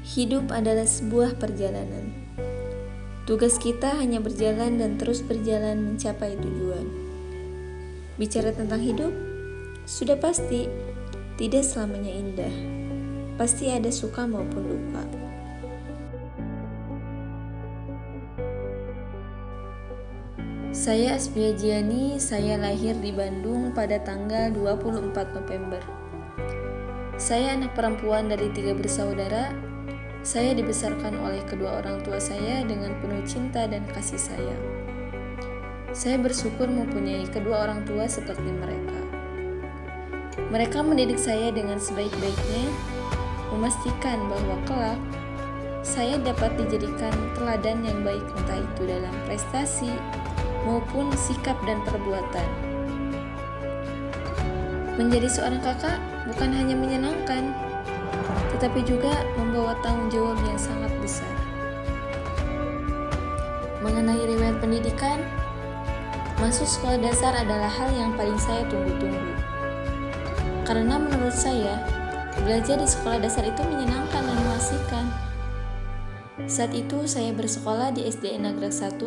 Hidup adalah sebuah perjalanan. Tugas kita hanya berjalan dan terus berjalan mencapai tujuan. Bicara tentang hidup, sudah pasti tidak selamanya indah. Pasti ada suka maupun duka. Saya Asbia Jiani, saya lahir di Bandung pada tanggal 24 November. Saya anak perempuan dari 3 bersaudara. Saya dibesarkan oleh kedua orang tua saya dengan penuh cinta dan kasih sayang. Saya bersyukur mempunyai kedua orang tua seperti mereka. Mereka mendidik saya dengan sebaik-baiknya, memastikan bahwa kelak saya dapat dijadikan teladan yang baik entah itu dalam prestasi maupun sikap dan perbuatan. Menjadi seorang kakak bukan hanya menyenangkan, tetapi juga membawa tanggung jawab yang sangat besar. Mengenai riwayat pendidikan, masuk sekolah dasar adalah hal yang paling saya tunggu-tunggu. Karena menurut saya, belajar di sekolah dasar itu menyenangkan dan mengasihkan. Saat itu saya bersekolah di SD Nagrak 1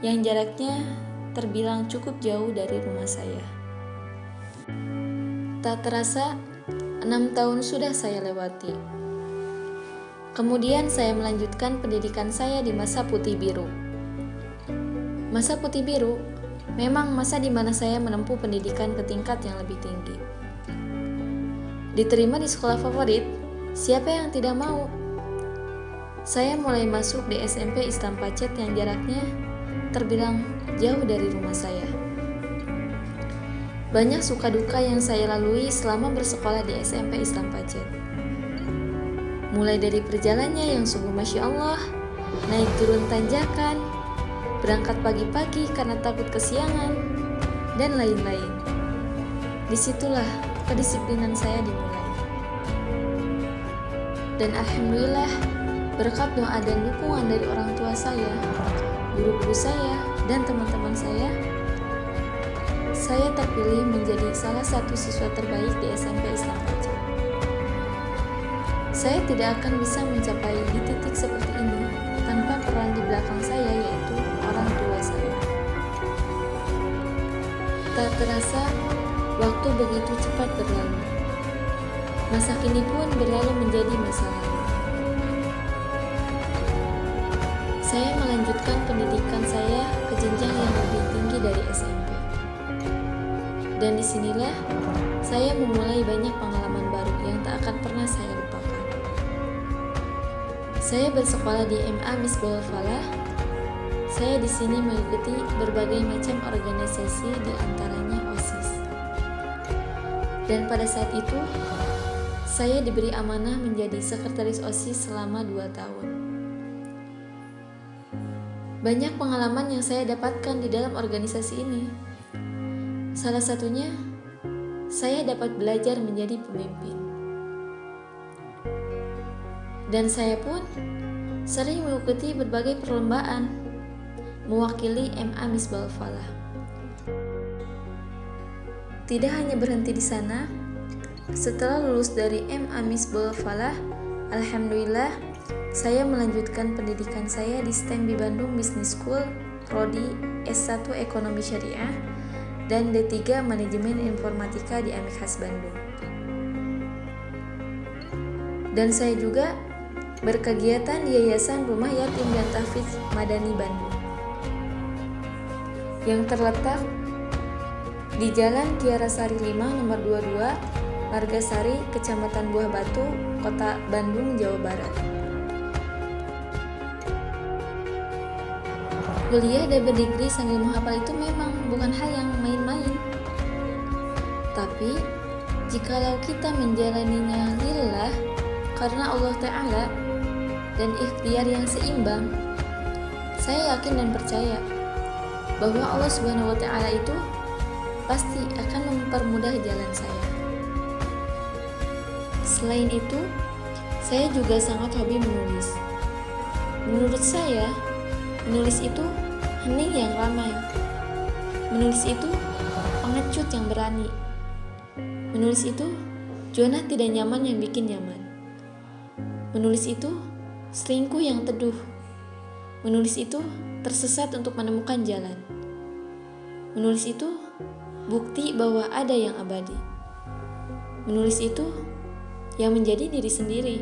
yang jaraknya terbilang cukup jauh dari rumah saya. Tak terasa, 6 tahun sudah saya lewati. Kemudian saya melanjutkan pendidikan saya di masa putih biru. Masa putih biru memang masa di mana saya menempuh pendidikan ke tingkat yang lebih tinggi. Diterima di sekolah favorit, siapa yang tidak mau? Saya mulai masuk di SMP Islam Pacet yang jaraknya terbilang jauh dari rumah saya. Banyak suka duka yang saya lalui selama bersekolah di SMP Islam Pacet. Mulai dari perjalanannya yang sungguh Masya Allah, naik turun tanjakan, berangkat pagi-pagi karena takut kesiangan, dan lain-lain. Disitulah kedisiplinan saya dimulai. Dan Alhamdulillah, berkat doa dan dukungan dari orang tua saya, guru-guru saya, dan teman-teman saya terpilih menjadi salah satu siswa terbaik di SMP Islam Pacet. Saya tidak akan bisa mencapai di titik seperti ini tanpa peran di belakang saya, yaitu orang tua saya. Tak terasa, waktu begitu cepat berlalu. Masa kini pun berlalu menjadi masa lalu. Saya melanjutkan pendidikan saya ke jenjang yang lebih tinggi dari SMP. Dan disinilah saya memulai banyak pengalaman baru yang tak akan pernah saya lupakan. Saya bersekolah di MA Misbahul Falah. Saya di sini mengikuti berbagai macam organisasi, di antaranya OSIS. Dan pada saat itu, saya diberi amanah menjadi sekretaris OSIS selama 2 tahun. Banyak pengalaman yang saya dapatkan di dalam organisasi ini. Salah satunya, saya dapat belajar menjadi pemimpin. Dan saya pun sering mengikuti berbagai perlombaan, mewakili MA Misbahul Falah. Tidak hanya berhenti di sana, setelah lulus dari MA Misbahul Falah, Alhamdulillah, saya melanjutkan pendidikan saya di STEM di Bandung Business School, Prodi S1 Ekonomi Syariah, dan D3 Manajemen Informatika di Amikhas Bandung. Dan saya juga berkegiatan di Yayasan Rumah Yatim dan Tahfidz Madani Bandung yang terletak di Jalan Kiara Sari 5 nomor 22, Margasari, Kecamatan Buah Batu, Kota Bandung, Jawa Barat. Kuliah dan berdigri sambil menghafal itu memang bukan hal yang main-main. Tapi, jikalau kita menjalaninya lillah karena Allah Ta'ala dan ikhtiar yang seimbang, saya yakin dan percaya bahwa Allah Subhanahu wa Ta'ala itu pasti akan mempermudah jalan saya. Selain itu, saya juga sangat hobi menulis. Menurut saya, menulis itu hening yang ramai. Menulis itu pengecut yang berani. Menulis itu zona tidak nyaman yang bikin nyaman. Menulis itu selingkuh yang teduh. Menulis itu tersesat untuk menemukan jalan. Menulis itu bukti bahwa ada yang abadi. Menulis itu yang menjadi diri sendiri.